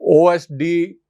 OSD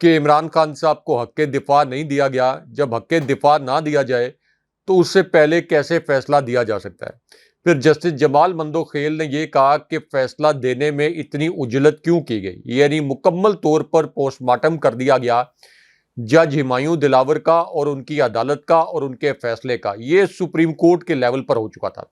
کہ عمران خان صاحب کو حق دفاع نہیں دیا گیا. جب حق دفاع نہ دیا جائے تو اس سے پہلے کیسے فیصلہ دیا جا سکتا ہے؟ پھر جسٹس جمال مندوخیل نے یہ کہا کہ فیصلہ دینے میں اتنی عجلت کیوں کی گئی، یعنی مکمل طور پر پوسٹ مارٹم کر دیا گیا جج ہمایوں دلاور کا اور ان کی عدالت کا اور ان کے فیصلے کا. یہ سپریم کورٹ کے لیول پر ہو چکا تھا.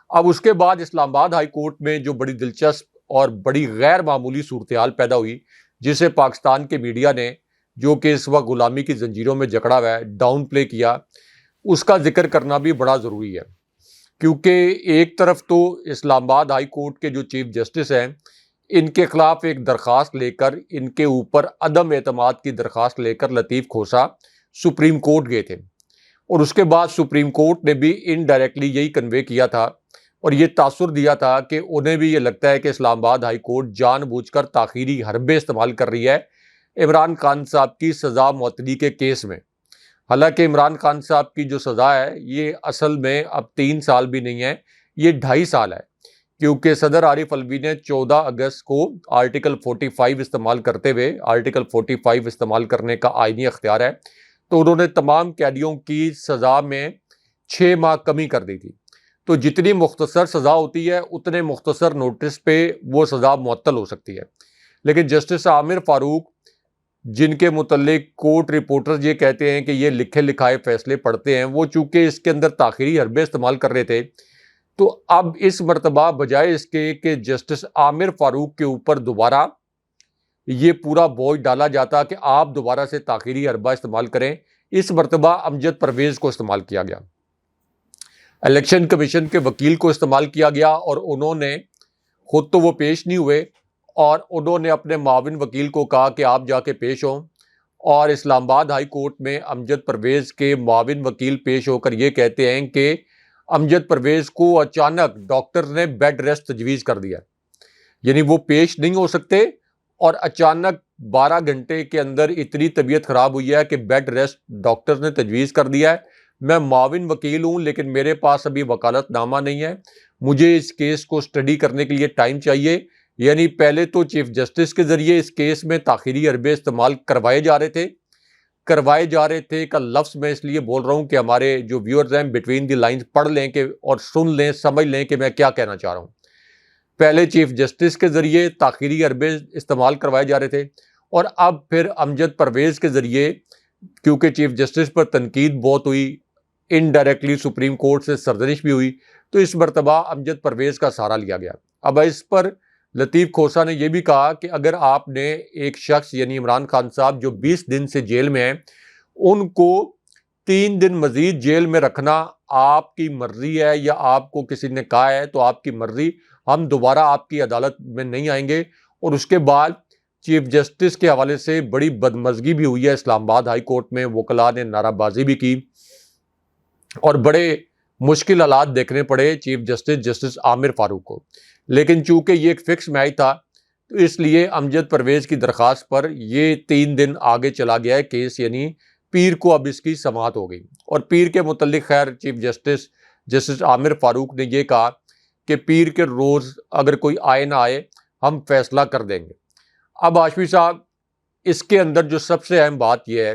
اب اس کے بعد اسلام آباد ہائی کورٹ میں جو بڑی دلچسپ اور بڑی غیر معمولی صورتحال پیدا ہوئی، جسے پاکستان کے میڈیا نے، جو کہ اس وقت غلامی کی زنجیروں میں جکڑا ہوا ہے، ڈاؤن پلے کیا، اس کا ذکر کرنا بھی بڑا ضروری ہے. کیونکہ ایک طرف تو اسلام آباد ہائی کورٹ کے جو چیف جسٹس ہیں، ان کے خلاف ایک درخواست لے کر، ان کے اوپر عدم اعتماد کی درخواست لے کر لطیف کھوسا سپریم کورٹ گئے تھے، اور اس کے بعد سپریم کورٹ نے بھی انڈائریکٹلی یہی کنوے کیا تھا اور یہ تاثر دیا تھا کہ انہیں بھی یہ لگتا ہے کہ اسلام آباد ہائی کورٹ جان بوجھ کر تاخیری حربے استعمال کر رہی ہے عمران خان صاحب کی سزا معطلی کے کیس میں. حالانکہ عمران خان صاحب کی جو سزا ہے یہ اصل میں اب 3 سال بھی نہیں ہے، یہ 2.5 سال ہے، کیونکہ صدر عارف الوی نے 14 اگست کو آرٹیکل 45 استعمال کرتے ہوئے، آرٹیکل 45 استعمال کرنے کا آئینی اختیار ہے، تو انہوں نے تمام قیدیوں کی سزا میں 6 ماہ کمی کر دی تھی. تو جتنی مختصر سزا ہوتی ہے اتنے مختصر نوٹس پہ وہ سزا معطل ہو سکتی ہے. لیکن جسٹس عامر فاروق، جن کے متعلق کورٹ رپورٹرز یہ کہتے ہیں کہ یہ لکھے لکھائے فیصلے پڑھتے ہیں، وہ چونکہ اس کے اندر تاخیری حربے استعمال کر رہے تھے، تو اب اس مرتبہ بجائے اس کے کہ جسٹس عامر فاروق کے اوپر دوبارہ یہ پورا بوجھ ڈالا جاتا کہ آپ دوبارہ سے تاخیری حربہ استعمال کریں، اس مرتبہ امجد پرویز کو استعمال کیا گیا، الیکشن کمیشن کے وکیل کو استعمال کیا گیا، اور انہوں نے خود تو وہ پیش نہیں ہوئے، اور انہوں نے اپنے معاون وکیل کو کہا کہ آپ جا کے پیش ہوں. اور اسلام آباد ہائی کورٹ میں امجد پرویز کے معاون وکیل پیش ہو کر یہ کہتے ہیں کہ امجد پرویز کو اچانک ڈاکٹر نے بیڈ ریسٹ تجویز کر دیا، یعنی وہ پیش نہیں ہو سکتے، اور اچانک 12 گھنٹے کے اندر اتنی طبیعت خراب ہوئی ہے کہ بیڈ ریسٹ ڈاکٹر نے تجویز کر دیا ہے. میں معاون وکیل ہوں لیکن میرے پاس ابھی وکالت نامہ نہیں ہے، مجھے اس کیس کو اسٹڈی کرنے کے لیے ٹائم چاہیے. یعنی پہلے تو چیف جسٹس کے ذریعے اس کیس میں تاخیری حربے استعمال کروائے جا رہے تھے کا لفظ میں اس لیے بول رہا ہوں کہ ہمارے جو ویورز ہیں بٹوین دی لائنز پڑھ لیں کہ اور سن لیں، سمجھ لیں کہ میں کیا کہنا چاہ رہا ہوں. پہلے چیف جسٹس کے ذریعے تاخیری حربے استعمال کروائے جا رہے تھے، اور اب پھر امجد پرویز کے ذریعے، کیونکہ چیف جسٹس پر تنقید بہت ہوئی، انڈائریکٹلی سپریم کورٹ سے سرزنش بھی ہوئی، تو اس مرتبہ امجد پرویز کا سہارا لیا گیا. اب اس پر لطیف کھوسا نے یہ بھی کہا کہ اگر آپ نے ایک شخص یعنی عمران خان صاحب جو 20 دن سے جیل میں ہیں، ان کو 3 دن مزید جیل میں رکھنا آپ کی مرضی ہے یا آپ کو کسی نے کہا ہے تو آپ کی مرضی، ہم دوبارہ آپ کی عدالت میں نہیں آئیں گے. اور اس کے بعد چیف جسٹس کے حوالے سے بڑی بدمزگی بھی ہوئی ہے اسلام آباد ہائی کورٹ میں، وکلاء نے نعرہ بازی بھی کی اور بڑے مشکل حالات دیکھنے پڑے چیف جسٹس عامر فاروق کو. لیکن چونکہ یہ ایک فکس میچ تھا تو اس لیے امجد پرویز کی درخواست پر یہ 3 دن آگے چلا گیا ہے کیس، یعنی پیر کو اب اس کی سماعت ہو گئی. اور پیر کے متعلق خیر چیف جسٹس عامر فاروق نے یہ کہا کہ پیر کے روز اگر کوئی آئے نہ آئے ہم فیصلہ کر دیں گے. اب ہاشمی صاحب، اس کے اندر جو سب سے اہم بات یہ ہے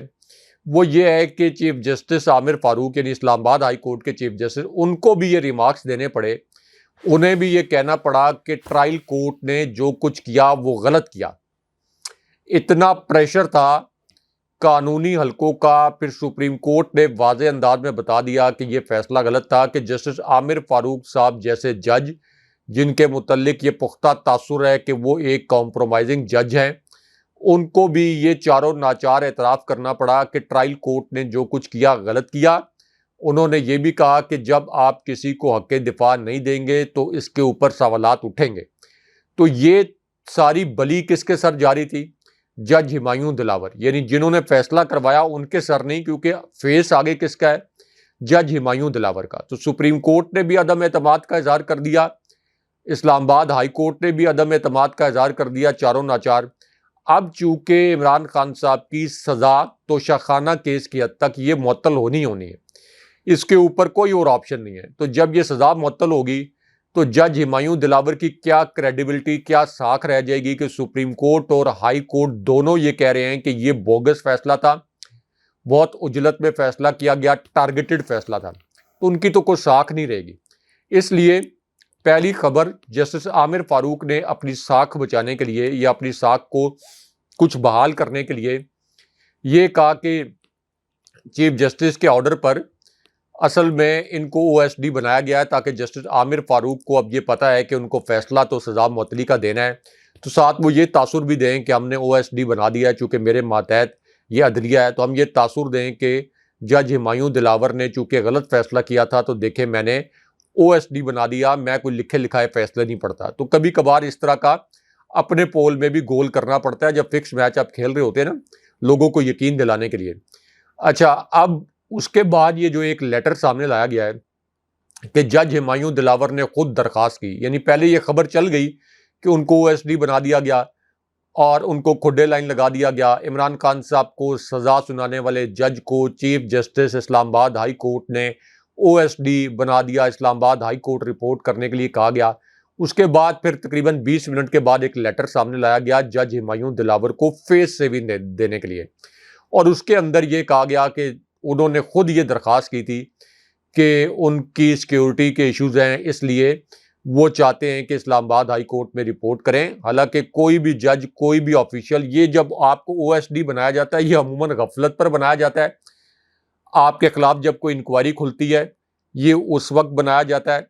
وہ یہ ہے کہ چیف جسٹس عامر فاروق یعنی اسلام آباد ہائی کورٹ کے چیف جسٹس، ان کو بھی یہ ریمارکس دینے پڑے، انہیں بھی یہ کہنا پڑا کہ ٹرائل کورٹ نے جو کچھ کیا وہ غلط کیا. اتنا پریشر تھا قانونی حلقوں کا، پھر سپریم کورٹ نے واضح انداز میں بتا دیا کہ یہ فیصلہ غلط تھا کہ جسٹس عامر فاروق صاحب جیسے جج، جن کے متعلق یہ پختہ تاثر ہے کہ وہ ایک کمپرومائزنگ جج ہیں، ان کو بھی یہ چاروں ناچار اعتراف کرنا پڑا کہ ٹرائل کورٹ نے جو کچھ کیا غلط کیا. انہوں نے یہ بھی کہا کہ جب آپ کسی کو حق دفاع نہیں دیں گے تو اس کے اوپر سوالات اٹھیں گے. تو یہ ساری بلی کس کے سر جاری تھی؟ جج ہمایوں دلاور، یعنی جنہوں نے فیصلہ کروایا ان کے سر نہیں، کیونکہ فیس آگے کس کا ہے؟ جج ہمایوں دلاور کا. تو سپریم کورٹ نے بھی عدم اعتماد کا اظہار کر دیا، اسلام آباد ہائی کورٹ نے بھی عدم اعتماد کا اظہار کر دیا، چاروں ناچار. اب چونکہ عمران خان صاحب کی سزا توشہ خانہ کیس کی حد تک یہ معطل ہونی ہے، اس کے اوپر کوئی اور آپشن نہیں ہے. تو جب یہ سزا معطل ہوگی تو جج ہمایوں دلاور کی کیا کریڈیبلٹی، کیا ساکھ رہ جائے گی کہ سپریم کورٹ اور ہائی کورٹ دونوں یہ کہہ رہے ہیں کہ یہ بوگس فیصلہ تھا، بہت عجلت میں فیصلہ کیا گیا، ٹارگیٹڈ فیصلہ تھا، تو ان کی تو کوئی ساکھ نہیں رہے گی۔ اس لیے پہلی خبر، جسٹس عامر فاروق نے اپنی ساکھ بچانے کے لیے یا اپنی ساکھ کو کچھ بحال کرنے کے لیے یہ کہا کہ چیف جسٹس کے آرڈر پر اصل میں ان کو او ایس ڈی بنایا گیا ہے تاکہ جسٹس عامر فاروق کو اب یہ پتا ہے کہ ان کو فیصلہ تو سزا معطلی کا دینا ہے، تو ساتھ وہ یہ تاثر بھی دیں کہ ہم نے او ایس ڈی بنا دیا ہے، چونکہ میرے ماتحت یہ عدلیہ ہے تو ہم یہ تاثر دیں کہ جج ہمایوں دلاور نے چونکہ غلط فیصلہ کیا تھا تو دیکھیں میں نے او ایس ڈی بنا دیا، میں کوئی لکھے لکھائے فیصلے نہیں پڑتا۔ تو کبھی کبھار اس طرح کا اپنے پول میں بھی گول کرنا پڑتا ہے جب فکس میچ آپ کھیل رہے ہوتے ہیں نا، لوگوں کو یقین دلانے کے لیے۔ اچھا، اب اس کے بعد یہ جو ایک لیٹر سامنے لایا گیا ہے کہ جج ہمایوں دلاور نے خود درخواست کی، یعنی پہلے یہ خبر چل گئی کہ ان کو او ایس ڈی بنا دیا گیا اور ان کو کھڈے لائن لگا دیا گیا، عمران خان صاحب کو سزا سنانے والے جج کو چیف جسٹس اسلام آباد ہائی کورٹ نے او ایس ڈی بنا دیا، اسلام آباد ہائی کورٹ رپورٹ کرنے کے لیے کہا گیا۔ اس کے بعد پھر تقریباً 20 منٹ کے بعد ایک لیٹر سامنے لایا گیا جج ہمایوں دلاور کو فیس سیونگ دینے کے لیے، اور اس کے اندر یہ کہا گیا کہ انہوں نے خود یہ درخواست کی تھی کہ ان کی سیکیورٹی کے ایشوز ہیں، اس لیے وہ چاہتے ہیں کہ اسلام آباد ہائی کورٹ میں رپورٹ کریں۔ حالانکہ کوئی بھی جج، کوئی بھی آفیشیل، یہ جب آپ کو او ایس ڈی بنایا جاتا ہے یہ عموماً غفلت پر بنایا جاتا ہے۔ آپ کے خلاف جب کوئی انکوائری کھلتی ہے یہ اس وقت بنایا جاتا ہے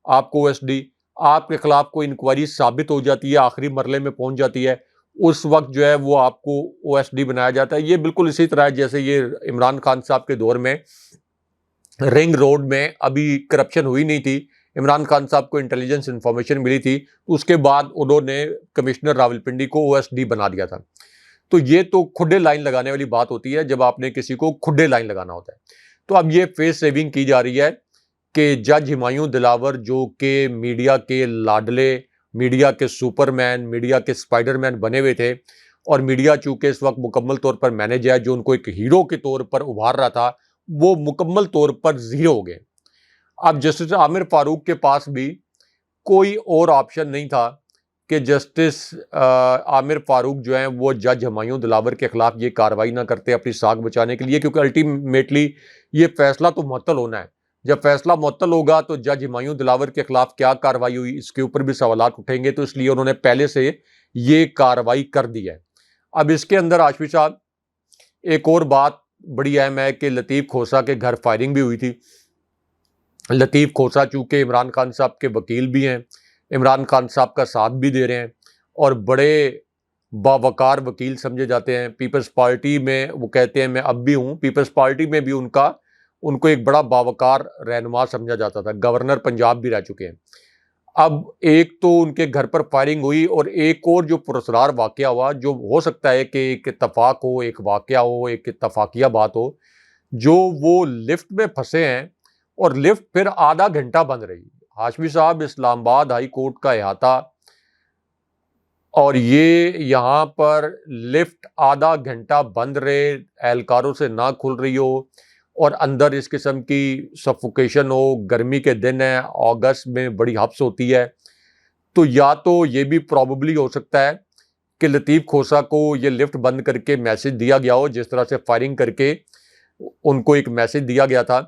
آپ کو او ایس ڈی، آپ کے خلاف کوئی انکوائری ثابت ہو جاتی ہے، آخری مرحلے میں پہنچ جاتی ہے، اس وقت جو ہے وہ آپ کو او ایس ڈی بنایا جاتا ہے۔ یہ بالکل اسی طرح ہے جیسے یہ عمران خان صاحب کے دور میں رنگ روڈ میں ابھی کرپشن ہوئی نہیں تھی، عمران خان صاحب کو انٹیلیجنس انفارمیشن ملی تھی، اس کے بعد انہوں نے کمشنر راولپنڈی کو او ایس ڈی بنا دیا تھا۔ تو یہ تو کھڈے لائن لگانے والی بات ہوتی ہے جب آپ نے کسی کو کھڈے لائن لگانا ہوتا ہے۔ تو اب یہ فیس سیونگ کی جا رہی ہے کہ جج ہمایوں دلاور جو کہ میڈیا کے لاڈلے، میڈیا کے سپر مین، میڈیا کے سپائڈر مین بنے ہوئے تھے، اور میڈیا چونکہ اس وقت مکمل طور پر مینج ہے، جو ان کو ایک ہیرو کے طور پر ابھار رہا تھا وہ مکمل طور پر زیرو ہو گئے۔ اب جسٹس عامر فاروق کے پاس بھی کوئی اور آپشن نہیں تھا کہ جسٹس عامر فاروق جو ہیں وہ جج ہمایوں دلاور کے خلاف یہ کارروائی نہ کرتے اپنی ساکھ بچانے کے لیے، کیونکہ الٹیمیٹلی یہ فیصلہ تو معطل ہونا ہے۔ جب فیصلہ معطل ہوگا تو جج ہمایوں دلاور کے خلاف کیا کارروائی ہوئی اس کے اوپر بھی سوالات اٹھیں گے، تو اس لیے انہوں نے پہلے سے یہ کارروائی کر دی ہے۔ اب اس کے اندر آشفی صاحب ایک اور بات بڑی اہم ہے کہ لطیف کھوسہ کے گھر فائرنگ بھی ہوئی تھی۔ لطیف کھوسہ چونکہ عمران خان صاحب کے وکیل بھی ہیں، عمران خان صاحب کا ساتھ بھی دے رہے ہیں اور بڑے باوقار وکیل سمجھے جاتے ہیں۔ پیپلز پارٹی میں وہ کہتے ہیں میں اب بھی ہوں، پیپلز پارٹی میں بھی ان کو ایک بڑا باوقار رہنما سمجھا جاتا تھا، گورنر پنجاب بھی رہ چکے ہیں۔ اب ایک تو ان کے گھر پر فائرنگ ہوئی اور ایک اور جو پراسرار واقعہ ہوا، جو ہو سکتا ہے کہ ایک اتفاق ہو، ایک واقعہ ہو، ایک اتفاقیہ بات ہو، جو وہ لفٹ میں پھنسے ہیں اور لفٹ پھر آدھا گھنٹہ بند رہی۔ ہاشمی صاحب اسلام آباد ہائی کورٹ کا احاطہ اور یہ یہاں پر لفٹ آدھا گھنٹہ بند رہے، اہلکاروں سے نہ کھل رہی ہو اور اندر اس قسم کی سفوکیشن ہو، گرمی کے دن ہے، اگست میں بڑی ہپس ہوتی ہے، تو یا تو یہ بھی پروبیبلی ہو سکتا ہے کہ لطیف کھوسہ کو یہ لفٹ بند کر کے میسج دیا گیا ہو، جس طرح سے فائرنگ کر کے ان کو ایک میسج دیا گیا تھا،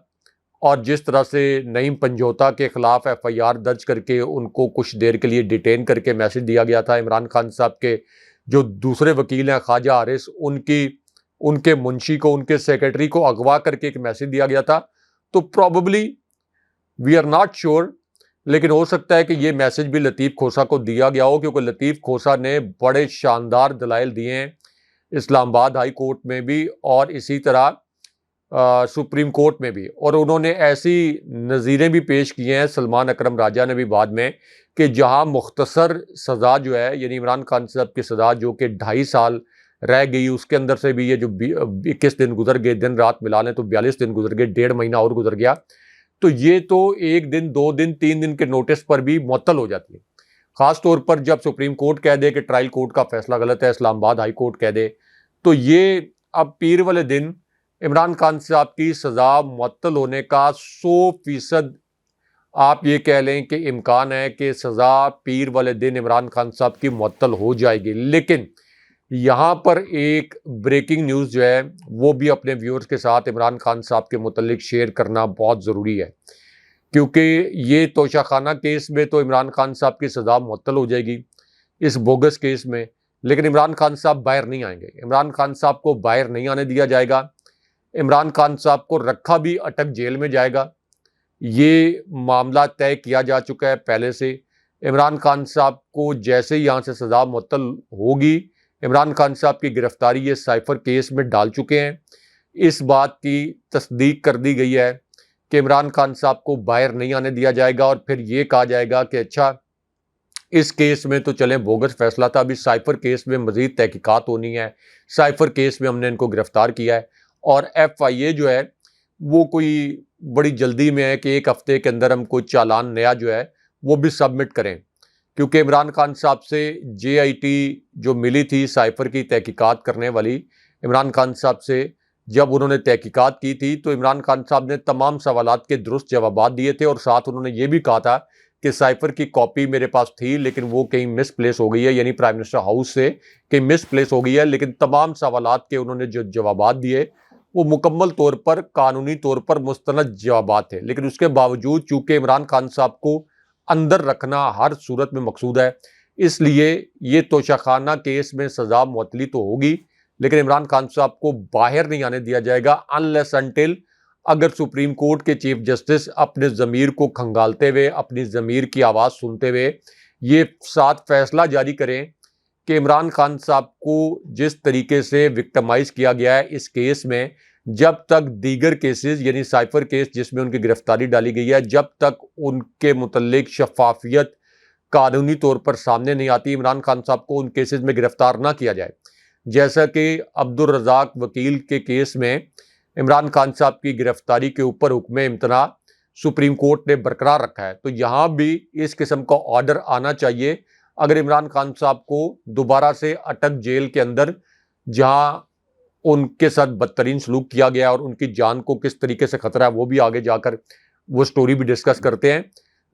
اور جس طرح سے نعیم پنجوتا کے خلاف ایف آئی آر درج کر کے ان کو کچھ دیر کے لیے ڈیٹین کر کے میسج دیا گیا تھا، عمران خان صاحب کے جو دوسرے وکیل ہیں خواجہ حارث، ان کے منشی کو، ان کے سیکرٹری کو اغوا کر کے ایک میسج دیا گیا تھا۔ تو probably we are not sure, لیکن ہو سکتا ہے کہ یہ میسج بھی لطیف کھوسہ کو دیا گیا ہو، کیونکہ لطیف کھوسہ نے بڑے شاندار دلائل دیے ہیں اسلام آباد ہائی کورٹ میں بھی اور اسی طرح سپریم کورٹ میں بھی، اور انہوں نے ایسی نظیریں بھی پیش کی ہیں، سلمان اکرم راجہ نے بھی بعد میں، کہ جہاں مختصر سزا جو ہے، یعنی عمران خان صاحب کی سزا جو کہ 2.5 سال رہ گئی، اس کے اندر سے بھی یہ جو 21 دن گزر گئے، دن رات ملا لیں تو 42 دن گزر گئے، 1.5 مہینہ اور گزر گیا، تو یہ تو 1 دن 2 دن 3 دن کے نوٹس پر بھی معطل ہو جاتی ہے، خاص طور پر جب سپریم کورٹ کہہ دے کہ ٹرائل کورٹ کا فیصلہ غلط ہے، اسلام آباد ہائی کورٹ کہہ دے، تو یہ اب پیر والے دن عمران خان صاحب کی سزا معطل ہونے کا 100% آپ یہ کہہ لیں کہ امکان ہے کہ سزا پیر والے دن عمران خان صاحب کی معطل ہو جائے گی، لیکن یہاں پر ایک بریکنگ نیوز جو ہے وہ بھی اپنے ویورز کے ساتھ عمران خان صاحب کے متعلق شیئر کرنا بہت ضروری ہے، کیونکہ یہ توشہ خانہ کیس میں تو عمران خان صاحب کی سزا معطل ہو جائے گی اس بوگس کیس میں، لیکن عمران خان صاحب باہر نہیں آئیں گے، عمران خان صاحب کو باہر نہیں آنے دیا جائے گا، عمران خان صاحب کو رکھا بھی اٹک جیل میں جائے گا۔ یہ معاملہ طے کیا جا چکا ہے پہلے سے۔ عمران خان صاحب کو جیسے یہاں سے سزا معطل ہوگی، عمران خان صاحب کی گرفتاری یہ سائفر کیس میں ڈال چکے ہیں۔ اس بات کی تصدیق کر دی گئی ہے کہ عمران خان صاحب کو باہر نہیں آنے دیا جائے گا، اور پھر یہ کہا جائے گا کہ اچھا اس کیس میں تو چلیں بوگس فیصلہ تھا، ابھی سائفر کیس میں مزید تحقیقات ہونی ہے، سائفر کیس میں ہم نے ان کو گرفتار کیا ہے، اور ایف آئی اے جو ہے وہ کوئی بڑی جلدی میں ہے کہ ایک ہفتے کے اندر ہم کوئی چالان نیا جو ہے وہ بھی سبمٹ کریں، کیونکہ عمران خان صاحب سے جے آئی ٹی جو ملی تھی سائفر کی تحقیقات کرنے والی، عمران خان صاحب سے جب انہوں نے تحقیقات کی تھی تو عمران خان صاحب نے تمام سوالات کے درست جوابات دیے تھے، اور ساتھ انہوں نے یہ بھی کہا تھا کہ سائفر کی کاپی میرے پاس تھی لیکن وہ کہیں مس پلیس ہو گئی ہے، یعنی پرائم منسٹر ہاؤس سے کہیں مس پلیس ہو گئی ہے، لیکن تمام سوالات کے انہوں نے جو جوابات دیے وہ مکمل طور پر قانونی طور پر مستند جوابات تھے، لیکن اس کے باوجود چونکہ عمران خان صاحب کو اندر رکھنا ہر صورت میں مقصود ہے، اس لیے یہ توشہ خانہ کیس میں سزا معطلی تو ہوگی، لیکن عمران خان صاحب کو باہر نہیں آنے دیا جائے گا unless until اگر سپریم کورٹ کے چیف جسٹس اپنے ضمیر کو کھنگالتے ہوئے، اپنی ضمیر کی آواز سنتے ہوئے یہ ساتھ فیصلہ جاری کریں کہ عمران خان صاحب کو جس طریقے سے وکٹمائز کیا گیا ہے اس کیس میں، جب تک دیگر کیسز یعنی سائفر کیس جس میں ان کی گرفتاری ڈالی گئی ہے، جب تک ان کے متعلق شفافیت قانونی طور پر سامنے نہیں آتی، عمران خان صاحب کو ان کیسز میں گرفتار نہ کیا جائے۔ جیسا کہ عبدالرزاق وکیل کے کیس میں عمران خان صاحب کی گرفتاری کے اوپر حکم امتناع سپریم کورٹ نے برقرار رکھا ہے، تو یہاں بھی اس قسم کا آرڈر آنا چاہیے اگر عمران خان صاحب کو دوبارہ سے اٹک جیل کے اندر، جہاں ان کے ساتھ بدترین سلوک کیا گیا اور ان کی جان کو کس طریقے سے خطرہ ہے، وہ بھی آگے جا کر وہ سٹوری بھی ڈسکس کرتے ہیں،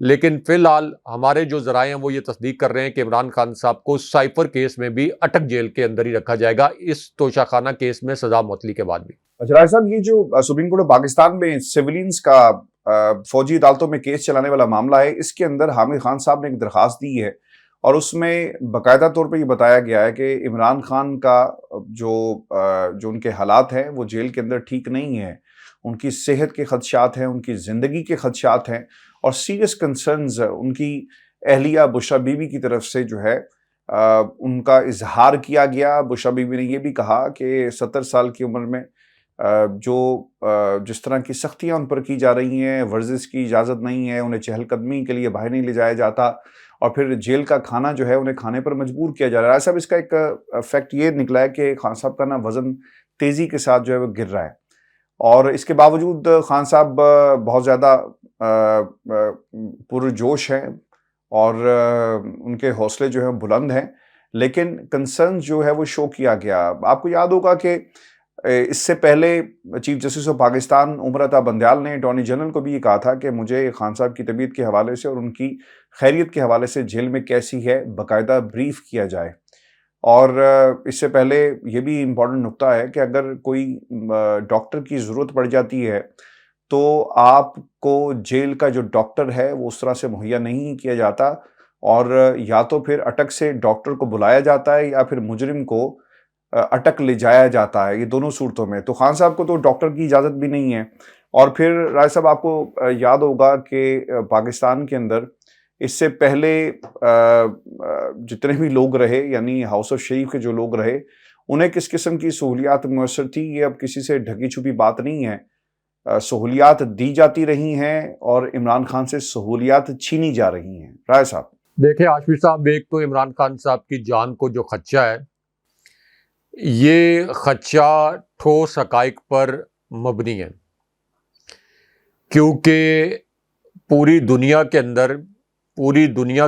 لیکن فی الحال ہمارے جو ذرائع ہیں وہ یہ تصدیق کر رہے ہیں کہ عمران خان صاحب کو سائفر کیس میں بھی اٹک جیل کے اندر ہی رکھا جائے گا اس توشہ خانہ کیس میں سزا معطلی کے بعد بھی۔ اچھا راج صاحب، یہ جو سپریم کورٹ آف پاکستان میں سیولینز کا فوجی عدالتوں میں کیس چلانے والا معاملہ ہے، اس کے اندر حامد خان صاحب نے ایک درخواست دی ہے، اور اس میں باقاعدہ طور پہ یہ بتایا گیا ہے کہ عمران خان کا جو ان کے حالات ہیں وہ جیل کے اندر ٹھیک نہیں ہیں، ان کی صحت کے خدشات ہیں، ان کی زندگی کے خدشات ہیں، اور سیریس کنسرنز ان کی اہلیہ بشرا بی بی کی طرف سے جو ہے ان کا اظہار کیا گیا۔ بشرا بی بی نے یہ بھی کہا کہ 70 سال کی عمر میں جس طرح کی سختیاں ان پر کی جا رہی ہیں، ورزش کی اجازت نہیں ہے، انہیں چہل قدمی کے لیے باہر نہیں لے جایا جاتا، اور پھر جیل کا کھانا جو ہے انہیں کھانے پر مجبور کیا جا رہا ہے۔ صاحب، اس کا ایک فیکٹ یہ نکلا ہے کہ خان صاحب کا نا وزن تیزی کے ساتھ جو ہے وہ گر رہا ہے، اور اس کے باوجود خان صاحب بہت زیادہ پرجوش ہیں، اور ان کے حوصلے جو ہیں بلند ہیں، لیکن کنسرن جو ہے وہ شو کیا گیا۔ آپ کو یاد ہوگا کہ اس سے پہلے chief justice of Pakistan Umar Ata Bandial نے اٹارنی جنرل کو بھی یہ کہا تھا کہ مجھے خان صاحب کی طبیعت کے حوالے سے اور ان کی خیریت کے حوالے سے جیل میں کیسی ہے باقاعدہ بریف کیا جائے، اور اس سے پہلے یہ بھی امپورٹنٹ نکتہ ہے کہ اگر کوئی ڈاکٹر کی ضرورت پڑ جاتی ہے تو آپ کو جیل کا جو ڈاکٹر ہے وہ اس طرح سے مہیا نہیں کیا جاتا، اور یا تو پھر اٹک سے ڈاکٹر کو بلایا جاتا ہے یا پھر مجرم کو اٹک لے جایا جاتا ہے، یہ دونوں صورتوں میں۔ تو خان صاحب کو تو ڈاکٹر کی اجازت بھی نہیں ہے، اور پھر رائے صاحب آپ کو یاد ہوگا کہ پاکستان کے اندر اس سے پہلے جتنے بھی لوگ رہے، یعنی ہاؤس آف شریف کے جو لوگ رہے، انہیں کس قسم کی سہولیات میسر تھی، یہ اب کسی سے ڈھکی چھپی بات نہیں ہے۔ سہولیات دی جاتی رہی ہیں اور عمران خان سے سہولیات چھینی جا رہی ہیں۔ رائے صاحب دیکھیں ہاشمی صاحب، ایک تو عمران خان صاحب کی جان کو جو خدشہ ہے، یہ خدشہ ٹھوس حقائق پر مبنی ہے، کیونکہ پوری دنیا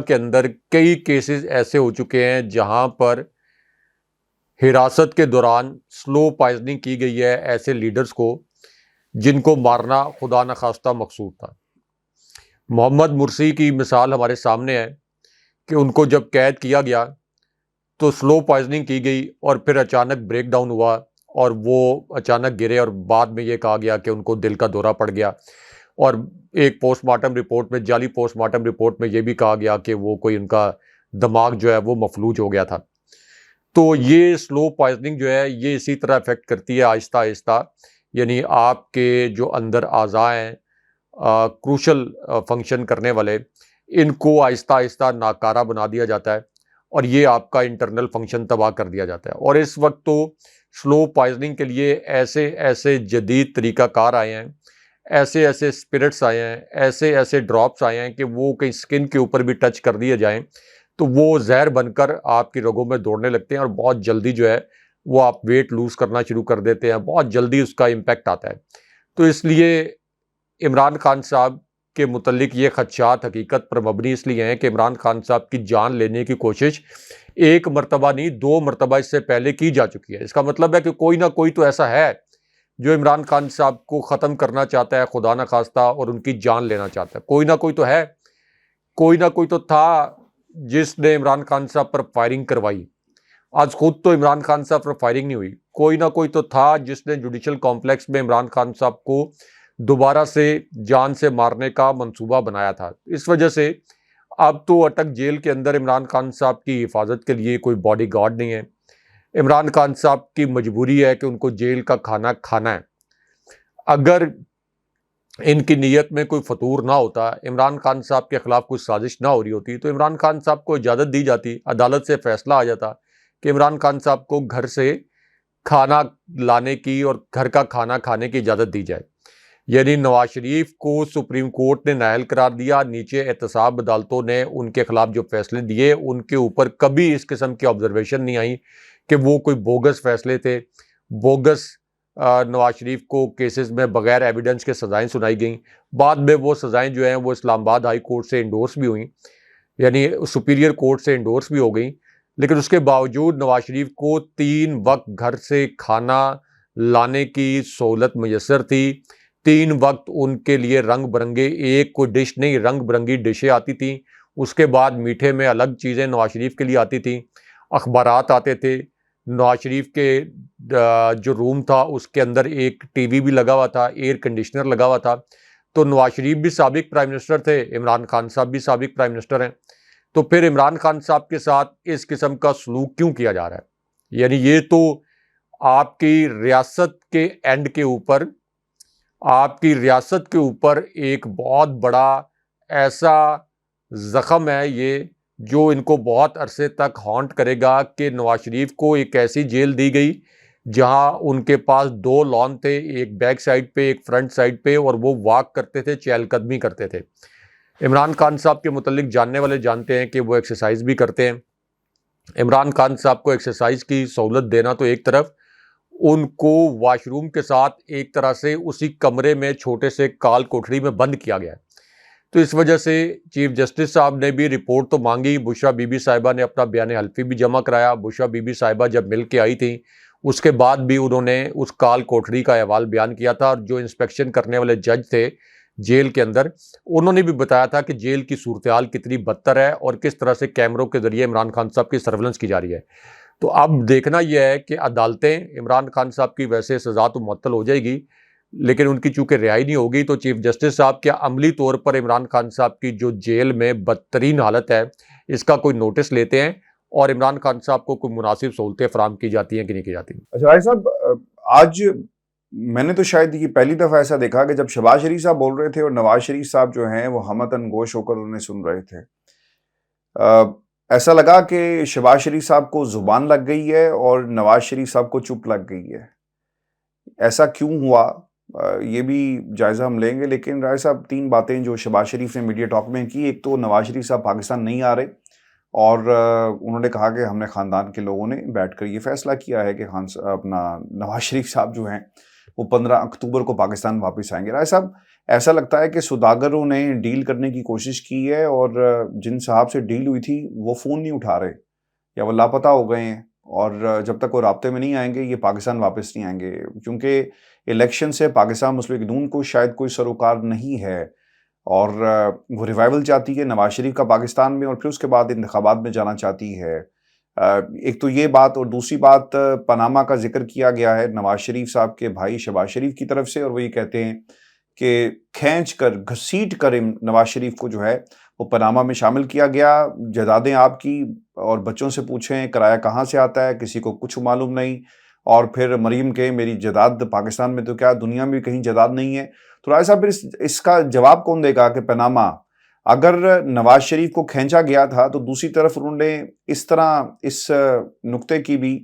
کے اندر کئی کیسز ایسے ہو چکے ہیں جہاں پر حراست کے دوران سلو پوائزننگ کی گئی ہے ایسے لیڈرز کو جن کو مارنا خدا نخواستہ مقصود تھا۔ محمد مرسی کی مثال ہمارے سامنے ہے کہ ان کو جب قید کیا گیا تو سلو پوائزننگ کی گئی اور پھر اچانک بریک ڈاؤن ہوا اور وہ اچانک گرے، اور بعد میں یہ کہا گیا کہ ان کو دل کا دورہ پڑ گیا، اور ایک پوسٹ مارٹم رپورٹ میں، جعلی پوسٹ مارٹم رپورٹ میں یہ بھی کہا گیا کہ وہ کوئی ان کا دماغ جو ہے وہ مفلوج ہو گیا تھا۔ تو یہ سلو پوائزننگ جو ہے یہ اسی طرح افیکٹ کرتی ہے آہستہ آہستہ، یعنی آپ کے جو اندر اعضاء ہیں کروشل فنکشن کرنے والے، ان کو آہستہ آہستہ ناکارہ بنا دیا جاتا ہے، اور یہ آپ کا انٹرنل فنکشن تباہ کر دیا جاتا ہے۔ اور اس وقت تو سلو پوائزننگ کے لیے ایسے ایسے جدید طریقہ کار آئے ہیں، ایسے ایسے اسپرٹس آئے ہیں، ایسے ایسے ڈراپس آئے ہیں کہ وہ کہیں سکن کے اوپر بھی ٹچ کر دیے جائیں تو وہ زہر بن کر آپ کی رگوں میں دوڑنے لگتے ہیں، اور بہت جلدی جو ہے وہ آپ ویٹ لوز کرنا شروع کر دیتے ہیں، بہت جلدی اس کا امپیکٹ آتا ہے۔ تو اس لیے عمران خان صاحب کے متعلق یہ خدشات حقیقت پر مبنی اس لیے ہیں کہ عمران خان صاحب کی جان لینے کی کوشش ایک مرتبہ نہیں 2 مرتبہ اس سے پہلے کی جا چکی ہے۔ اس کا مطلب ہے کہ کوئی نہ کوئی تو ایسا ہے جو عمران خان صاحب کو ختم کرنا چاہتا ہے خدا نہ خواستہ، اور ان کی جان لینا چاہتا ہے۔ کوئی نہ کوئی تو ہے، کوئی نہ کوئی تو تھا جس نے عمران خان صاحب پر فائرنگ کروائی۔ آج خود تو عمران خان صاحب پر فائرنگ نہیں ہوئی، کوئی نہ کوئی تو تھا جس نے جوڈیشل کمپلیکس میں عمران خان صاحب کو دوبارہ سے جان سے مارنے کا منصوبہ بنایا تھا۔ اس وجہ سے اب تو اٹک جیل کے اندر عمران خان صاحب کی حفاظت کے لیے کوئی باڈی گارڈ نہیں ہے۔ عمران خان صاحب کی مجبوری ہے کہ ان کو جیل کا کھانا کھانا ہے۔ اگر ان کی نیت میں کوئی فطور نہ ہوتا، عمران خان صاحب کے خلاف کوئی سازش نہ ہو رہی ہوتی، تو عمران خان صاحب کو اجازت دی جاتی، عدالت سے فیصلہ آ جاتا کہ عمران خان صاحب کو گھر سے کھانا لانے کی اور گھر کا کھانا کھانے کی اجازت دی جائے۔ یعنی نواز شریف کو سپریم کورٹ نے نااہل قرار دیا، نیچے احتساب عدالتوں نے ان کے خلاف جو فیصلے دیے ان کے اوپر کبھی اس قسم کی آبزرویشن نہیں آئی کہ وہ کوئی بوگس فیصلے تھے، بوگس نواز شریف کو کیسز میں بغیر ایویڈنس کے سزائیں سنائی گئیں۔ بعد میں وہ سزائیں جو ہیں وہ اسلام آباد ہائی کورٹ سے انڈورس بھی ہوئیں، یعنی سپیریئر کورٹ سے انڈورس بھی ہو گئیں، لیکن اس کے باوجود نواز شریف کو 3 وقت گھر سے کھانا لانے کی سہولت میسر تھی۔ 3 وقت ان کے لیے رنگ برنگے، ایک کوئی ڈش نہیں، رنگ برنگی ڈشیں آتی تھیں۔ اس کے بعد میٹھے میں الگ چیزیں نواز شریف کے لیے آتی تھیں، اخبارات آتے تھے۔ نواز شریف کے جو روم تھا اس کے اندر ایک ٹی وی بھی لگا ہوا تھا، ایئر کنڈیشنر لگا ہوا تھا۔ تو نواز شریف بھی سابق پرائم منسٹر تھے، عمران خان صاحب بھی سابق پرائم منسٹر ہیں، تو پھر عمران خان صاحب کے ساتھ اس قسم کا سلوک کیوں کیا جا رہا ہے؟ یعنی یہ تو آپ کی ریاست کے اینڈ کے اوپر، آپ کی ریاست کے اوپر ایک بہت بڑا ایسا زخم ہے یہ جو ان کو بہت عرصے تک ہانٹ کرے گا کہ نواز شریف کو ایک ایسی جیل دی گئی جہاں ان کے پاس 2 لان تھے، ایک بیک سائڈ پہ ایک فرنٹ سائڈ پہ، اور وہ واک کرتے تھے، چہل قدمی کرتے تھے۔ عمران خان صاحب کے متعلق جاننے والے جانتے ہیں کہ وہ ایکسرسائز بھی کرتے ہیں۔ عمران خان صاحب کو ایکسرسائز کی سہولت دینا تو ایک طرف، ان کو واش روم کے ساتھ ایک طرح سے اسی کمرے میں چھوٹے سے کال کوٹھری میں بند کیا گیا ہے۔ تو اس وجہ سے چیف جسٹس صاحب نے بھی رپورٹ تو مانگی، بشرا بی بی صاحبہ نے اپنا بیان حلفی بھی جمع کرایا۔ بشرا بی بی صاحبہ جب مل کے آئی تھیں اس کے بعد بھی انہوں نے اس کال کوٹھری کا احوال بیان کیا تھا، اور جو انسپیکشن کرنے والے جج تھے جیل کے اندر انہوں نے بھی بتایا تھا کہ جیل کی صورتحال کتنی بدتر ہے اور کس طرح سے کیمروں کے ذریعے عمران خان صاحب کی سرولنس کی جا رہی ہے۔ تو اب دیکھنا یہ ہے کہ عدالتیں عمران خان صاحب کی ویسے سزا تو معطل ہو جائے گی، لیکن ان کی چونکہ رہائی نہیں ہوگی تو چیف جسٹس صاحب کیا عملی طور پر عمران خان صاحب کی جو جیل میں بدترین حالت ہے اس کا کوئی نوٹس لیتے ہیں، اور عمران خان صاحب کو کوئی مناسب سہولتیں فراہم کی جاتی ہیں کہ نہیں کی جاتی؟ اچھا راج صاحب، آج میں نے تو شاید یہ پہلی دفعہ ایسا دیکھا کہ جب شہباز شریف صاحب بول رہے تھے اور نواز شریف صاحب جو ہیں وہ ہمتن گوش ہو کر انہیں سن رہے تھے، ایسا لگا کہ شہباز شریف صاحب کو زبان لگ گئی ہے اور نواز شریف صاحب کو چپ لگ گئی ہے۔ ایسا کیوں ہوا یہ بھی جائزہ ہم لیں گے، لیکن رائے صاحب 3 باتیں جو شہباز شریف نے میڈیا ٹاک میں کی، ایک تو نواز شریف صاحب پاکستان نہیں آ رہے، اور انہوں نے کہا کہ ہم نے خاندان کے لوگوں نے بیٹھ کر یہ فیصلہ کیا ہے کہ اپنا نواز شریف صاحب جو ہیں وہ 15 اکتوبر کو پاکستان واپس آئیں گے۔ رائے صاحب، ایسا لگتا ہے کہ سوداگروں نے ڈیل کرنے کی کوشش کی ہے، اور جن صاحب سے ڈیل ہوئی تھی وہ فون نہیں اٹھا رہے یا وہ لاپتہ ہو گئے ہیں، اور جب تک وہ رابطے میں نہیں آئیں گے یہ پاکستان واپس نہیں آئیں گے، کیونکہ الیکشن سے پاکستان مسلم لیگ نون کو شاید کوئی سروکار نہیں ہے، اور وہ ریوائول چاہتی ہے نواز شریف کا پاکستان میں، اور پھر اس کے بعد انتخابات میں جانا چاہتی ہے۔ ایک تو یہ بات، اور دوسری بات پاناما کا ذکر کیا گیا ہے نواز شریف صاحب کے بھائی شہباز شریف کی طرف سے، اور وہ یہ کہتے ہیں کہ کھینچ کر گھسیٹ کر نواز شریف کو جو ہے وہ پاناما میں شامل کیا گیا۔ جائیدادیں آپ کی اور بچوں سے پوچھیں کرایہ کہاں سے آتا ہے، کسی کو کچھ معلوم نہیں، اور پھر مریم کہ میری جائیداد پاکستان میں تو کیا دنیا میں کہیں جائیداد نہیں ہے۔ تو رائے صاحب پھر اس کا جواب کون دے گا کہ پاناما اگر نواز شریف کو کھینچا گیا تھا تو دوسری طرف انہوں نے اس طرح اس نقطے کی بھی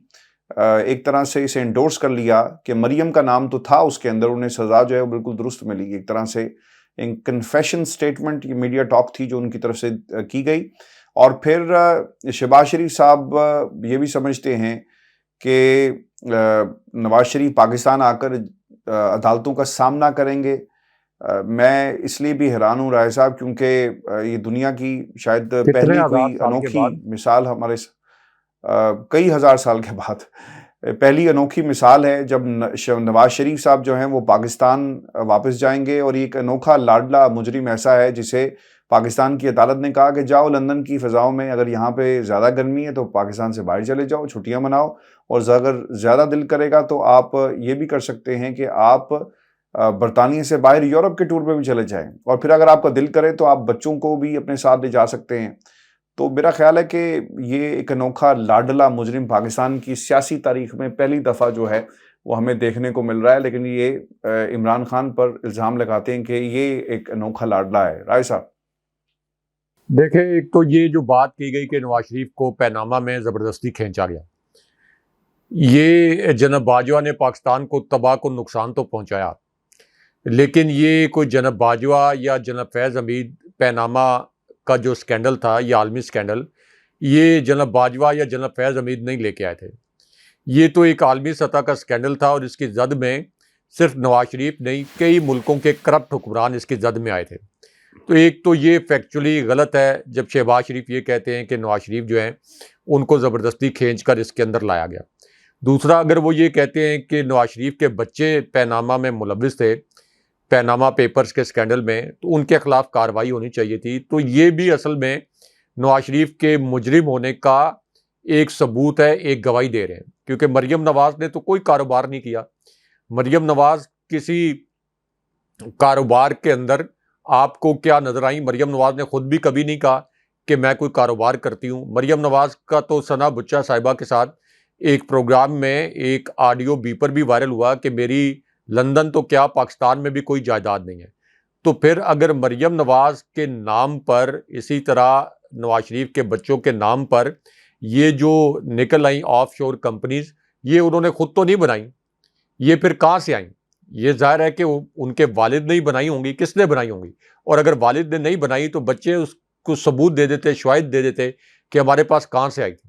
ایک طرح سے اسے انڈورس کر لیا کہ مریم کا نام تو تھا اس کے اندر، انہیں سزا جو ہے وہ بالکل درست ملی، ایک طرح سے کنفیشن سٹیٹمنٹ، یہ میڈیا ٹاک تھی جو ان کی طرف سے کی گئی۔ اور پھر شہباز شریف صاحب یہ بھی سمجھتے ہیں کہ نواز شریف پاکستان آ کر عدالتوں کا سامنا کریں گے۔ میں اس لیے بھی حیران ہوں رائے صاحب کیونکہ یہ دنیا کی شاید کتنے پہلی ہزار کوئی سال کے انوکھی بعد مثال ہمارے کئی ہزار سال کے بعد پہلی انوکھی مثال ہے جب نواز شریف صاحب جو ہیں وہ پاکستان واپس جائیں گے، اور یہ ایک انوکھا لاڈلا مجرم ایسا ہے جسے پاکستان کی عدالت نے کہا کہ جاؤ لندن کی فضاؤں میں، اگر یہاں پہ زیادہ گرمی ہے تو پاکستان سے باہر چلے جاؤ، چھٹیاں مناؤ، اور اگر زیادہ دل کرے گا تو آپ یہ بھی کر سکتے ہیں کہ آپ برطانیہ سے باہر یورپ کے ٹور پہ بھی چلے جائیں، اور پھر اگر آپ کا دل کرے تو آپ بچوں کو بھی اپنے ساتھ لے جا سکتے ہیں۔ تو میرا خیال ہے کہ یہ ایک انوکھا لاڈلا مجرم پاکستان کی سیاسی تاریخ میں پہلی دفعہ جو ہے وہ ہمیں دیکھنے کو مل رہا ہے، لیکن یہ عمران خان پر الزام لگاتے ہیں کہ یہ ایک انوکھا لاڈلا ہے۔ رائے صاحب دیکھیں، ایک تو یہ جو بات کی گئی کہ نواز شریف کو پاناما میں زبردستی کھینچا گیا، یہ جناب باجوہ نے پاکستان کو تباہ کو نقصان تو پہنچایا، لیکن یہ کوئی جناب باجوہ یا جناب فیض حمید پاناما کا جو سکینڈل تھا، یہ عالمی سکینڈل، یہ جناب باجوہ یا جناب فیض حمید نہیں لے کے آئے تھے، یہ تو ایک عالمی سطح کا سکینڈل تھا، اور اس کی زد میں صرف نواز شریف نہیں، کئی ملکوں کے کرپٹ حکمران اس کی زد میں آئے تھے۔ تو ایک تو یہ فیکچولی غلط ہے جب شہباز شریف یہ کہتے ہیں کہ نواز شریف جو ہیں ان کو زبردستی کھینچ کر اس کے اندر لایا گیا۔ دوسرا، اگر وہ یہ کہتے ہیں کہ نواز شریف کے بچے پاناما میں ملوث تھے، پاناما پیپرز کے سکینڈل میں، تو ان کے خلاف کارروائی ہونی چاہیے تھی۔ تو یہ بھی اصل میں نواز شریف کے مجرم ہونے کا ایک ثبوت ہے، ایک گواہی دے رہے ہیں، کیونکہ مریم نواز نے تو کوئی کاروبار نہیں کیا۔ مریم نواز کسی کاروبار کے اندر آپ کو کیا نظر آئی؟ مریم نواز نے خود بھی کبھی نہیں کہا کہ میں کوئی کاروبار کرتی ہوں۔ مریم نواز کا تو ثنا بچہ صاحبہ کے ساتھ ایک پروگرام میں ایک آڈیو بیپر بھی وائرل ہوا کہ میری لندن تو کیا پاکستان میں بھی کوئی جائیداد نہیں ہے۔ تو پھر اگر مریم نواز کے نام پر، اسی طرح نواز شریف کے بچوں کے نام پر یہ جو نکل آئیں آف شور کمپنیز، یہ انہوں نے خود تو نہیں بنائیں، یہ پھر کہاں سے آئیں؟ یہ ظاہر ہے کہ ان کے والد نے ہی بنائی ہوں گی، کس نے بنائی ہوں گی؟ اور اگر والد نے نہیں بنائی تو بچے اس کو ثبوت دے دیتے، شواہد دے دیتے کہ ہمارے پاس کہاں سے آئی تھی،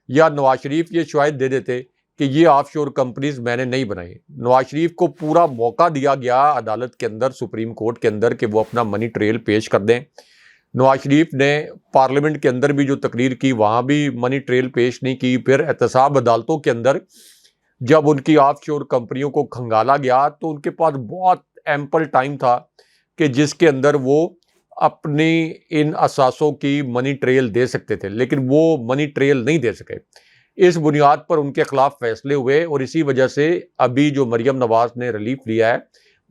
یا نواز شریف یہ شواہد دے دیتے کہ یہ آف شور کمپنیز میں نے نہیں بنائی۔ نواز شریف کو پورا موقع دیا گیا عدالت کے اندر، سپریم کورٹ کے اندر، کہ وہ اپنا منی ٹریل پیش کر دیں۔ نواز شریف نے پارلیمنٹ کے اندر بھی جو تقریر کی وہاں بھی منی ٹریل پیش نہیں کی۔ پھر احتساب عدالتوں کے اندر جب ان کی آف شور کمپنیوں کو کھنگالا گیا تو ان کے پاس بہت ایمپل ٹائم تھا کہ جس کے اندر وہ اپنی ان اثاثوں کی منی ٹریل دے سکتے تھے، لیکن وہ منی ٹریل نہیں دے سکے۔ اس بنیاد پر ان کے خلاف فیصلے ہوئے، اور اسی وجہ سے ابھی جو مریم نواز نے ریلیف لیا ہے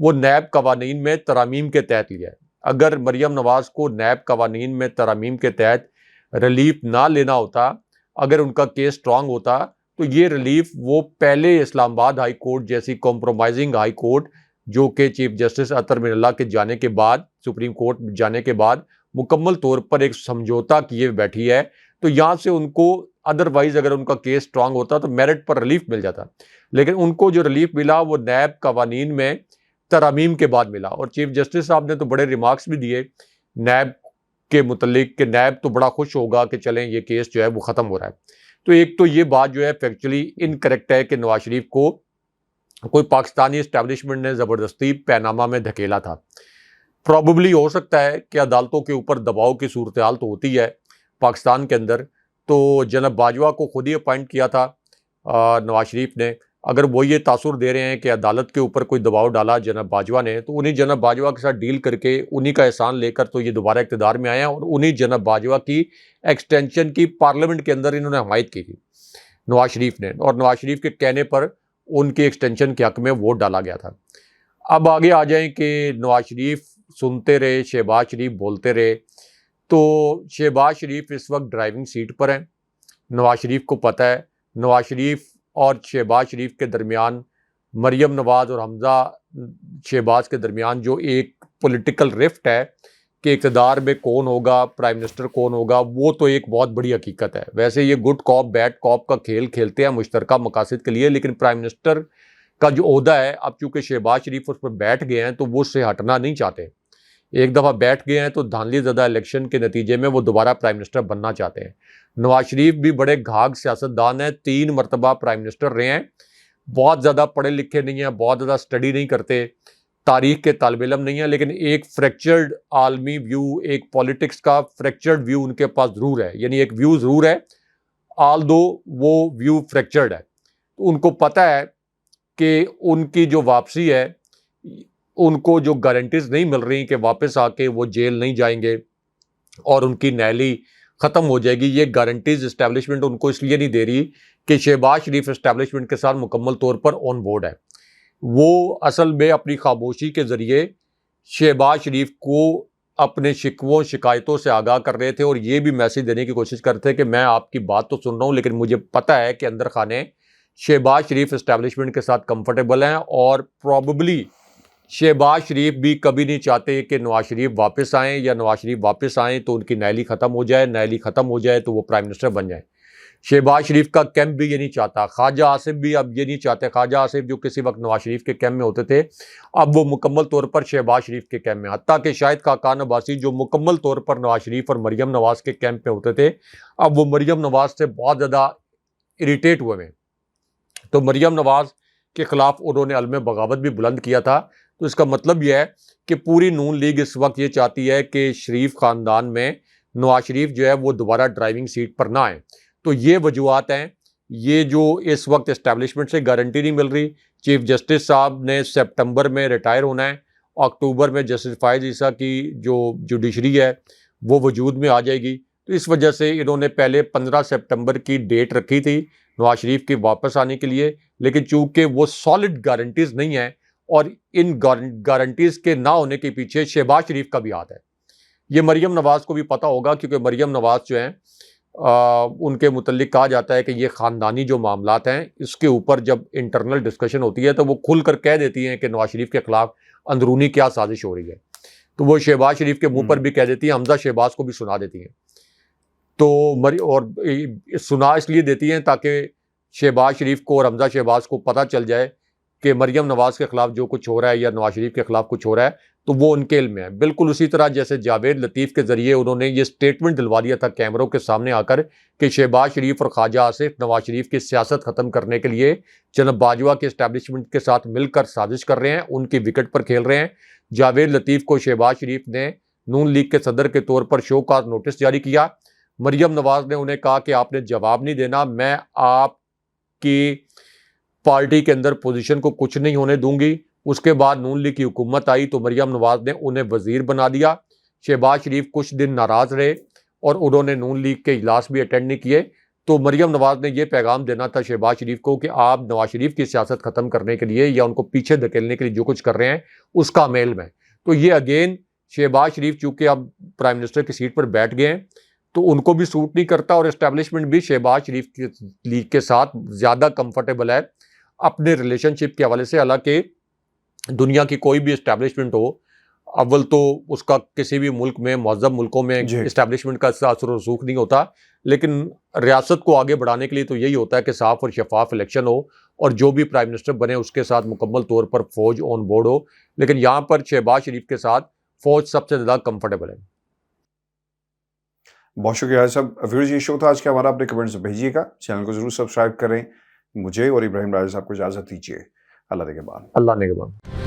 وہ نیب قوانین میں ترامیم کے تحت لیا ہے۔ اگر مریم نواز کو نیب قوانین میں ترامیم کے تحت ریلیف نہ لینا ہوتا، اگر ان کا کیس سٹرانگ ہوتا، تو یہ ریلیف وہ پہلے اسلام آباد ہائی کورٹ جیسی کمپرومائزنگ ہائی کورٹ، جو کہ چیف جسٹس اطہر من اللہ کے جانے کے بعد، سپریم کورٹ جانے کے بعد مکمل طور پر ایک سمجھوتا کیے بیٹھی ہے، تو یہاں سے ان کو ادروائز اگر ان کا کیس سٹرانگ ہوتا تو میرٹ پر ریلیف مل جاتا، لیکن ان کو جو ریلیف ملا وہ نیب قوانین میں ترامیم کے بعد ملا۔ اور چیف جسٹس صاحب نے تو بڑے ریمارکس بھی دیے نیب کے متعلق کہ نیب تو بڑا خوش ہوگا کہ چلیں یہ کیس جو ہے وہ ختم ہو رہا ہے۔ تو ایک تو یہ بات جو ہے فیکچولی انکریکٹ ہے کہ نواز شریف کو کوئی پاکستانی اسٹیبلشمنٹ نے زبردستی پاناما میں دھکیلا تھا۔ پروبیبلی ہو سکتا ہے کہ عدالتوں کے اوپر دباؤ کی صورتحال تو ہوتی ہے پاکستان کے اندر، تو جناب باجوہ کو خود ہی اپائنٹ کیا تھا نواز شریف نے، اگر وہ یہ تاثر دے رہے ہیں کہ عدالت کے اوپر کوئی دباؤ ڈالا جناب باجوہ نے، تو انہیں جناب باجوہ کے ساتھ ڈیل کر کے انہی کا احسان لے کر تو یہ دوبارہ اقتدار میں آئے ہیں، اور انہی جناب باجوہ کی ایکسٹینشن کی پارلیمنٹ کے اندر انہوں نے حمایت کی تھی نواز شریف نے، اور نواز شریف کے کہنے پر ان کی ایکسٹینشن کے حق میں ووٹ ڈالا گیا تھا۔ اب آگے آ جائیں کہ نواز شریف سنتے رہے، شہباز شریف بولتے رہے، تو شہباز شریف اس وقت ڈرائیونگ سیٹ پر ہیں۔ نواز شریف کو پتہ ہے نواز شریف اور شہباز شریف کے درمیان، مریم نواز اور حمزہ شہباز کے درمیان جو ایک پولیٹیکل رفٹ ہے کہ اقتدار میں کون ہوگا، پرائم منسٹر کون ہوگا، وہ تو ایک بہت بڑی حقیقت ہے۔ ویسے یہ گڈ کاپ بیڈ کاپ کا کھیل کھیلتے ہیں مشترکہ مقاصد کے لیے، لیکن پرائم منسٹر کا جو عہدہ ہے، اب چونکہ شہباز شریف اس پر بیٹھ گئے ہیں تو وہ اس سے ہٹنا نہیں چاہتے۔ ایک دفعہ بیٹھ گئے ہیں تو دھاندلی زدہ الیکشن کے نتیجے میں وہ دوبارہ پرائم منسٹر بننا چاہتے ہیں۔ نواز شریف بھی بڑے گھاگ سیاستدان ہیں، 3 مرتبہ پرائم منسٹر رہے ہیں، بہت زیادہ پڑھے لکھے نہیں ہیں، بہت زیادہ اسٹڈی نہیں کرتے، تاریخ کے طالب علم نہیں ہیں، لیکن ایک فریکچرڈ عالمی ویو، ایک پولیٹکس کا فریکچرڈ ویو ان کے پاس ضرور ہے، یعنی ایک ویو ضرور ہے، آل دو وہ ویو فریکچرڈ ہے۔ تو ان کو پتہ ہے کہ ان کی جو واپسی ہے، ان کو جو گارنٹیز نہیں مل رہی کہ واپس آ کے وہ جیل نہیں جائیں گے اور ان کی نیلی ختم ہو جائے گی، یہ گارنٹیز اسٹیبلشمنٹ ان کو اس لیے نہیں دے رہی کہ شہباز شریف اسٹیبلشمنٹ کے ساتھ مکمل طور پر آن بورڈ ہے۔ وہ اصل میں اپنی خاموشی کے ذریعے شہباز شریف کو اپنے شکووں شکایتوں سے آگاہ کر رہے تھے، اور یہ بھی میسج دینے کی کوشش کرتے تھے کہ میں آپ کی بات تو سن رہا ہوں، لیکن مجھے پتہ ہے کہ اندر خانے شہباز شریف اسٹیبلشمنٹ کے ساتھ کمفرٹیبل ہیں، اور پروبیبلی شہباز شریف بھی کبھی نہیں چاہتے کہ نواز شریف واپس آئیں، یا نواز شریف واپس آئیں تو ان کی نیلی ختم ہو جائے، نیلی ختم ہو جائے تو وہ پرائم منسٹر بن جائیں۔ شہباز شریف کا کیمپ بھی یہ نہیں چاہتا، خواجہ آصف بھی اب یہ نہیں چاہتے۔ خواجہ آصف جو کسی وقت نواز شریف کے کیمپ میں ہوتے تھے، اب وہ مکمل طور پر شہباز شریف کے کیمپ میں، حتیٰ کہ شاہد خاقان عباسی جو مکمل طور پر نواز شریف اور مریم نواز کے کیمپ میں ہوتے تھے، اب وہ مریم نواز سے بہت زیادہ اریٹیٹ ہوئے ہیں۔ تو مریم نواز کے خلاف انہوں نے علم بغاوت بھی بلند کیا تھا۔ تو اس کا مطلب یہ ہے کہ پوری نون لیگ اس وقت یہ چاہتی ہے کہ شریف خاندان میں نواز شریف جو ہے وہ دوبارہ ڈرائیونگ سیٹ پر نہ آئیں۔ تو یہ وجوہات ہیں، یہ جو اس وقت اسٹیبلشمنٹ سے گارنٹی نہیں مل رہی۔ چیف جسٹس صاحب نے سپٹمبر میں ریٹائر ہونا ہے، اکتوبر میں جسٹس فائز عیسیٰ کی جو جوڈیشری ہے وہ وجود میں آ جائے گی۔ تو اس وجہ سے انہوں نے پہلے 15 سپٹمبر کی ڈیٹ رکھی تھی نواز شریف کے واپس آنے کے لیے، لیکن چونکہ وہ سالڈ گارنٹیز نہیں ہیں، اور ان گارنٹیز کے نہ ہونے کے پیچھے شہباز شریف کا بھی ہاتھ ہے۔ یہ مریم نواز کو بھی پتہ ہوگا، کیونکہ مریم نواز جو ہیں ان کے متعلق کہا جاتا ہے کہ یہ خاندانی جو معاملات ہیں اس کے اوپر جب انٹرنل ڈسکشن ہوتی ہے تو وہ کھل کر کہہ دیتی ہیں کہ نواز شریف کے خلاف اندرونی کیا سازش ہو رہی ہے، تو وہ شہباز شریف کے منہ پر بھی کہہ دیتی ہیں، حمزہ شہباز کو بھی سنا دیتی ہیں۔ تو اور سنا اس لیے دیتی ہیں تاکہ شہباز شریف کو اور حمزہ شہباز کو پتہ چل جائے کہ مریم نواز کے خلاف جو کچھ ہو رہا ہے یا نواز شریف کے خلاف کچھ ہو رہا ہے تو وہ ان کے علم میں ہے۔ بالکل اسی طرح جیسے جاوید لطیف کے ذریعے انہوں نے یہ سٹیٹمنٹ دلوا دیا تھا کیمروں کے سامنے آ کر کہ شہباز شریف اور خواجہ آصف نواز شریف کی سیاست ختم کرنے کے لیے جناب باجوہ کے اسٹیبلشمنٹ کے ساتھ مل کر سازش کر رہے ہیں، ان کی وکٹ پر کھیل رہے ہیں۔ جاوید لطیف کو شہباز شریف نے نون لیگ کے صدر کے طور پر شو کاز نوٹس جاری کیا۔ مریم نواز نے انہیں کہا کہ آپ نے جواب نہیں دینا، میں آپ کی پارٹی کے اندر پوزیشن کو کچھ نہیں ہونے دوں گی۔ اس کے بعد نون لیگ کی حکومت آئی تو مریم نواز نے انہیں وزیر بنا دیا۔ شہباز شریف کچھ دن ناراض رہے اور انہوں نے نون لیگ کے اجلاس بھی اٹینڈ نہیں کیے۔ تو مریم نواز نے یہ پیغام دینا تھا شہباز شریف کو کہ آپ نواز شریف کی سیاست ختم کرنے کے لیے یا ان کو پیچھے دھکیلنے کے لیے جو کچھ کر رہے ہیں اس کا میل میں۔ تو یہ اگین شہباز شریف چونکہ اب پرائم منسٹر کی سیٹ پر بیٹھ گئے ہیں تو ان کو بھی سوٹ نہیں کرتا، اور اسٹیبلشمنٹ بھی شہباز شریف کی لیگ کے ساتھ زیادہ کمفرٹیبل ہے اپنے ریلیشن شپ کے حوالے سے۔ حالانکہ دنیا کی کوئی بھی اسٹیبلشمنٹ ہو، اول تو اس کا کسی بھی ملک میں مہذب ملکوں میں اسٹیبلشمنٹ کا اثر و رسوخ نہیں ہوتا، لیکن ریاست کو آگے بڑھانے کے لیے تو یہی ہوتا ہے کہ صاف اور شفاف الیکشن ہو اور جو بھی پرائم منسٹر بنے اس کے ساتھ مکمل طور پر فوج آن بورڈ ہو۔ لیکن یہاں پر شہباز شریف کے ساتھ فوج سب سے زیادہ کمفرٹیبل ہے۔ بہت شکریہ صاحب۔ ویورز یہ شو تھا آج کا ہمارا، اپنے کمنٹس بھیجیے گا، چینل کو ضرور سبسکرائب کریں۔ مجھے اور ابراہیم راجہ صاحب کو اجازت دیجیے۔ اللہ نگہبان۔ اللہ نگہبان۔